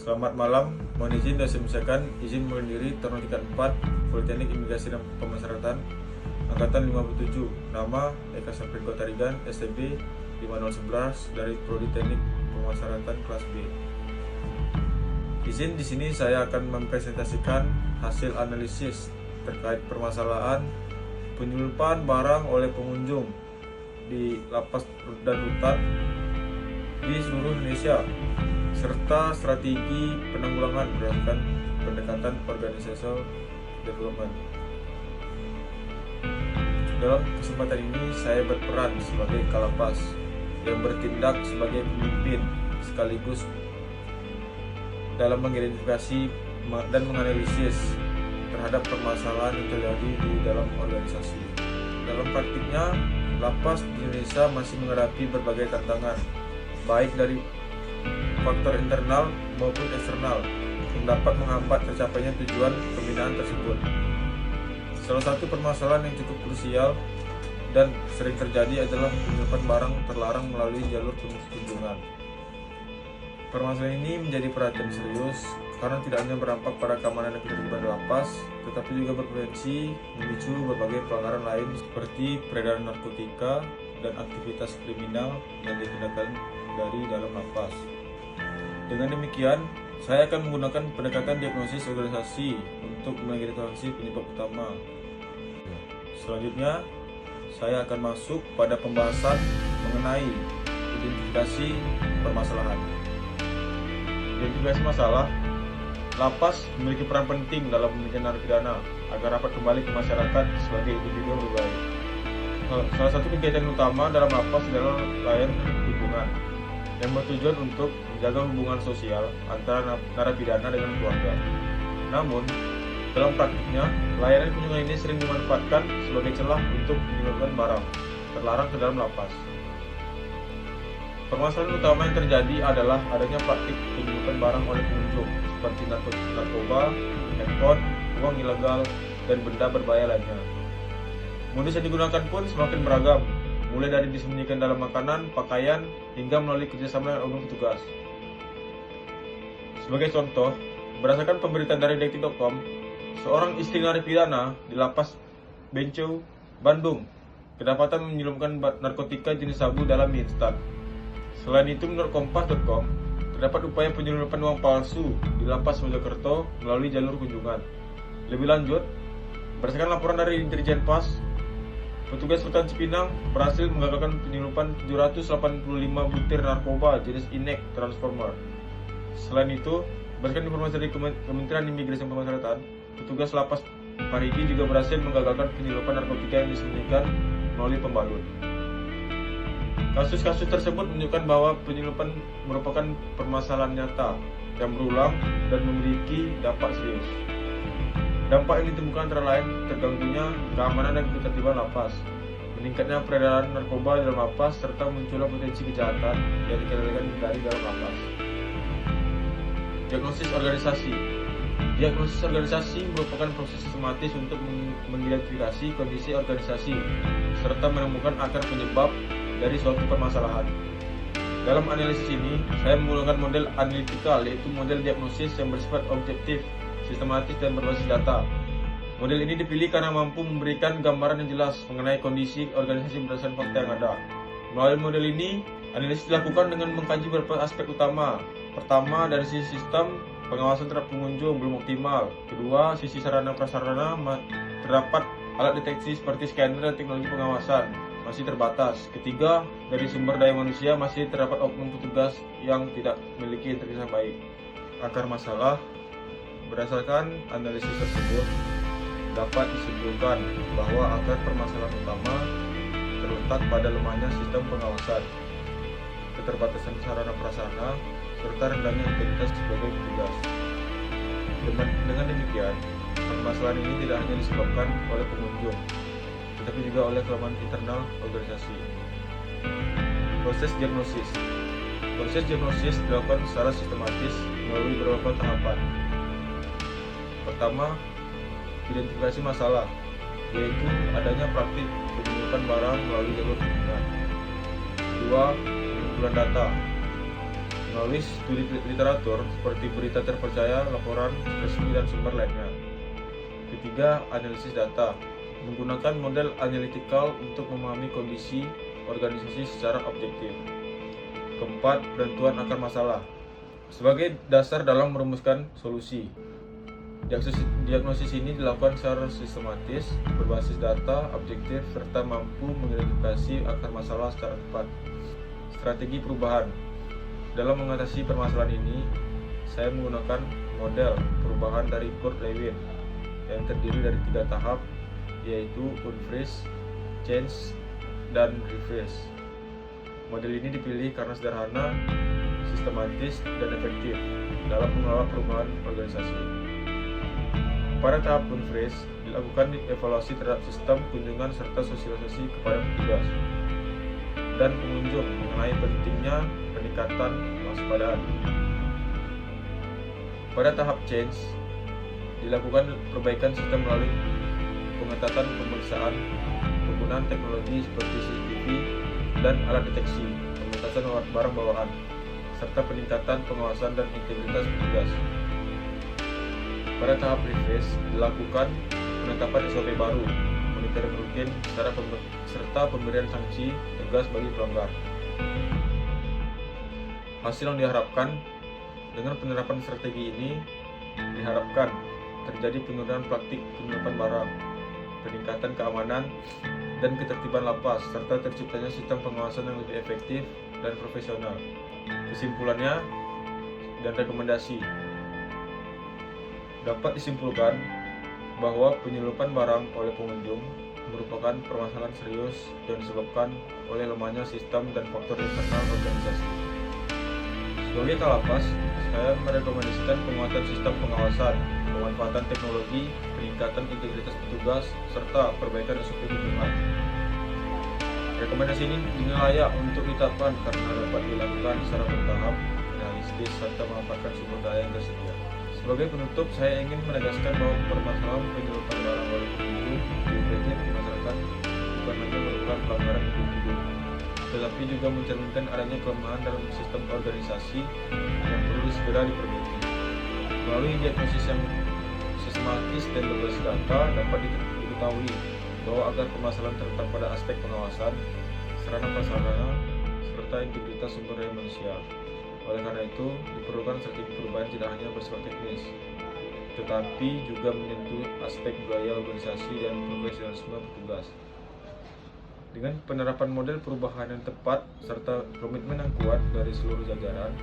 Selamat malam, mohon izin dan saya misalkan izin mengendiri Taruna tingkat 4 Politeknik Imigrasi dan Pemasarakatan Angkatan 57. Nama Eka Saprinko Tarigan, STB 5011 dari Prodi Teknik Pemasarakatan kelas B. Izin di sini saya akan mempresentasikan hasil analisis terkait permasalahan penyelundupan barang oleh pengunjung di lapas dan rutan di seluruh Indonesia serta strategi penanggulangan berdasarkan pendekatan organizational development. Dalam kesempatan ini saya berperan sebagai kalapas yang bertindak sebagai pemimpin sekaligus dalam mengidentifikasi dan menganalisis terhadap permasalahan yang terjadi di dalam organisasi. Dalam praktiknya, lapas di Indonesia masih menghadapi berbagai tantangan, baik dari faktor internal maupun eksternal yang dapat menghambat tercapainya tujuan pembinaan tersebut. Salah satu permasalahan yang cukup krusial dan sering terjadi adalah penyelundupan barang terlarang melalui jalur kunjungan. Permasalahan ini menjadi perhatian serius karena tidak hanya berdampak pada keamanan dan ketertiban di lapas, tetapi juga berpotensi memicu berbagai pelanggaran lain seperti peredaran narkotika dan aktivitas kriminal yang ditindak dari dalam lapas. Dengan demikian, saya akan menggunakan pendekatan diagnosis organisasi untuk mengidentifikasi penyebab utama. Selanjutnya, saya akan masuk pada pembahasan mengenai identifikasi permasalahan. Identifikasi masalah, lapas memiliki peran penting dalam pembinaan narapidana agar dapat kembali ke masyarakat sebagai individu yang lebih baik. Salah satu kegiatan utama dalam lapas adalah layanan kunjungan yang bertujuan untuk menjaga hubungan sosial antara narapidana dengan keluarga. Namun, dalam praktiknya, layanan kunjungan ini sering dimanfaatkan sebagai celah untuk menyelundupkan barang terlarang ke dalam lapas. Permasalahan utama yang terjadi adalah adanya praktik penyelundupan barang oleh pengunjung seperti narkoba, handphone, uang ilegal, dan benda berbahaya lainnya. Modus yang digunakan pun semakin beragam, mulai dari disembunyikan dalam makanan, pakaian, hingga melalui kerjasama dengan oknum petugas. Sebagai contoh, berdasarkan pemberitaan dari Detik.com, seorang istri narapidana di lapas Benceu, Bandung, kedapatan menyelundupkan narkotika jenis sabu dalam mie instan. Selain itu, menurut Kompas.com, terdapat upaya penyelundupan uang palsu di lapas Mojokerto melalui jalur kunjungan. Lebih lanjut, berdasarkan laporan dari Intelijen PAS, petugas rutan Cipinang berhasil menggagalkan penyelundupan 785 butir narkoba jenis Inek Transformer. Selain itu, berdasarkan informasi dari Kementerian Imigrasi dan Pemasarakatan, petugas lapas Parigi juga berhasil menggagalkan penyelundupan narkotika yang disembunyikan melalui pembalut. Kasus-kasus tersebut menunjukkan bahwa penyelundupan merupakan permasalahan nyata yang berulang dan memiliki dampak serius. Dampak yang ditemukan antara lain terganggunya keamanan dan ketertiban lapas, meningkatnya peredaran narkoba di dalam lapas, serta munculnya potensi kejahatan yang dikendalikan dari dalam lapas. Diagnosis organisasi. Diagnosis organisasi merupakan proses sistematis untuk mengidentifikasi kondisi organisasi serta menemukan akar penyebab dari suatu permasalahan. Dalam analisis ini, saya menggunakan model analitikal, yaitu model diagnosis yang bersifat objektif, sistematis, dan berbasis data. Model ini dipilih karena mampu memberikan gambaran yang jelas mengenai kondisi organisasi berdasarkan fakta yang ada. Melalui model ini, analisis dilakukan dengan mengkaji beberapa aspek utama. Pertama, dari sisi sistem, pengawasan terhadap pengunjung belum optimal. Kedua, sisi sarana prasarana, terdapat alat deteksi seperti scanner dan teknologi pengawasan masih terbatas. Ketiga, dari sumber daya manusia masih terdapat oknum petugas yang tidak memiliki integritas baik. Akar masalah, berdasarkan analisis tersebut, dapat disimpulkan bahwa akar permasalahan utama terletak pada lemahnya sistem pengawasan, keterbatasan sarana prasarana, serta rendahnya integritas sebagai petugas. Dengan demikian, permasalahan ini tidak hanya disebabkan oleh pengunjung, tetapi juga oleh kelemahan internal organisasi. Proses diagnosis. Proses diagnosis dilakukan secara sistematis melalui beberapa tahapan. Pertama, identifikasi masalah, yaitu adanya praktik penyelundupan barang melalui jalur kunjungan. Kedua, pengumpulan data. melalui studi literatur seperti berita terpercaya, laporan resmi, dan sumber lainnya. Ketiga, analisis data, menggunakan model analytical untuk memahami kondisi organisasi secara objektif. Keempat, penentuan akar masalah sebagai dasar dalam merumuskan solusi. Diagnosis ini dilakukan secara sistematis, berbasis data, objektif, serta mampu mengidentifikasi akar masalah secara tepat. Strategi perubahan. Dalam mengatasi permasalahan ini, saya menggunakan model perubahan dari Kurt Lewin yang terdiri dari 3 tahap, yaitu unfreeze, change, dan refreeze. Model ini dipilih karena sederhana, sistematis, dan efektif dalam mengelola perubahan organisasi. Pada tahap unfreeze, dilakukan evaluasi terhadap sistem kunjungan serta sosialisasi kepada petugas dan pengunjung mengenai pentingnya peningkatan kewaspadaan. Pada tahap change, dilakukan perbaikan sistem melalui pengetatan pemeriksaan, penggunaan teknologi seperti CCTV dan alat deteksi, pembatasan barang bawaan, serta peningkatan pengawasan dan integritas petugas. Pada tahap refresh, dilakukan penetapan SOP baru, monitoring rutin, serta pemberian sanksi tegas bagi pelanggar. Hasil yang diharapkan dengan penerapan strategi ini diharapkan terjadi penurunan praktik penyelundupan barang, peningkatan keamanan dan ketertiban lapas, serta terciptanya sistem pengawasan yang lebih efektif dan profesional. Kesimpulannya dan rekomendasi. Dapat disimpulkan bahwa penyelundupan barang oleh pengunjung merupakan permasalahan serius yang disebabkan oleh lemahnya sistem dan faktor internal organisasi. Sebagai Kalapas, saya merekomendasikan penguatan sistem pengawasan, pemanfaatan teknologi, peningkatan integritas petugas, serta perbaikan SOP kunjungan. Rekomendasi ini dinilai layak untuk diterapkan karena dapat dilakukan secara bertahap, realistis, serta memanfaatkan sumber daya yang tersedia. Sebagai penutup, saya ingin menegaskan bahwa permasalahan penyelundupan barang oleh pengunjung di UPJ di masyarakat bukan hanya merupakan pelanggaran individu, tetapi juga mencerminkan adanya kelemahan dalam sistem organisasi yang perlu segera diperbaiki. Melalui diagnosis yang sistematis dan berbasis data, dapat diketahui bahwa agar permasalahan terletak pada aspek pengawasan, sarana prasarana, serta integritas sumber daya manusia. Oleh karena itu, diperlukan strategi perubahan tidak hanya bersifat teknis, tetapi juga menyentuh aspek budaya organisasi dan profesionalisme petugas. Dengan penerapan model perubahan yang tepat serta komitmen yang kuat dari seluruh jajaran,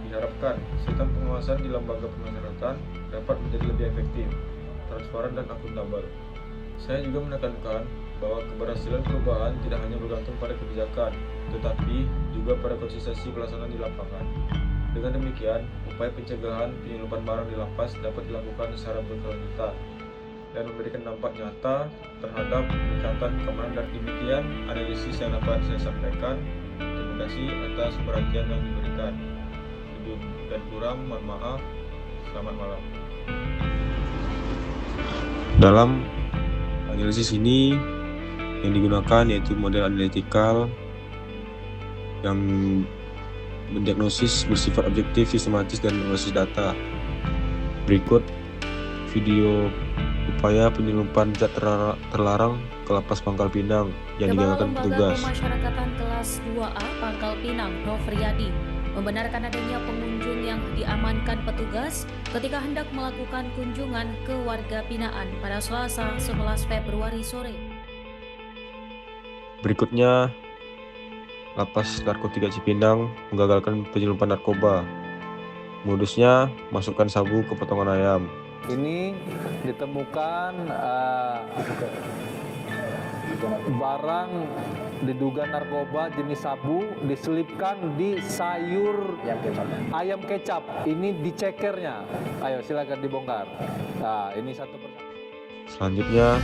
diharapkan sistem pengawasan di lembaga pemasyarakatan dapat menjadi lebih efektif, transparan, dan akuntabel. Saya juga menekankan bahwa keberhasilan perubahan tidak hanya bergantung pada kebijakan, tetapi juga pada konsistensi pelaksanaan di lapangan. Dengan demikian, upaya pencegahan penyelundupan barang di lapas dapat dilakukan secara berkelanjutan dan memberikan dampak nyata terhadap peningkatan keamanan. Dan demikian analisis yang dapat saya sampaikan. Terima kasih atas perhatian yang diberikan. Lebih dan kurang, mohon maaf. Selamat malam. Dalam analisis ini yang digunakan yaitu model analytical yang mendiagnosis bersifat objektif, sistematis, dan berbasis data. Berikut video upaya penyelundupan zat terlarang ke Lapas Pangkal Pinang yang digagalkan petugas. Kepala Lembaga Pemasyarakatan kelas 2A Pangkal Pinang, Nofriyadi, membenarkan adanya pengunjung yang diamankan petugas ketika hendak melakukan kunjungan ke warga binaan pada Selasa 11 Februari sore. Berikutnya, Lapas Narkotika Cipinang menggagalkan penyelundupan narkoba. Modusnya masukkan sabu ke potongan ayam. Ini ditemukan barang diduga narkoba jenis sabu diselipkan di sayur ayam kecap. Ini di cekernya. Ayo silakan dibongkar. Nah, ini satu persatu. Selanjutnya,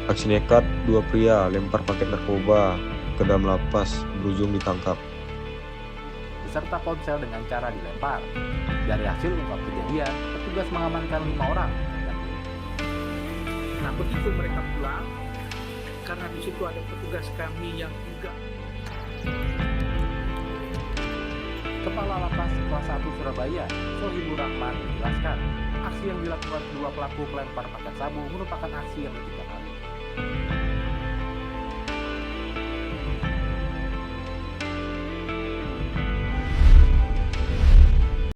aksi nekat dua pria lempar paket narkoba ke dalam lapas berujung ditangkap. Beserta ponsel dengan cara dilempar. Dari hasil ungkap kejadian, petugas mengamankan 5 orang. Nah, begitu mereka pulang, karena di situ ada petugas kami yang juga Kepala Lapas Kelas 1 Surabaya, Sohibur Rahman menjelaskan, aksi yang dilakukan kedua pelaku pelempar paket sabu merupakan aksi yang ketiga kali.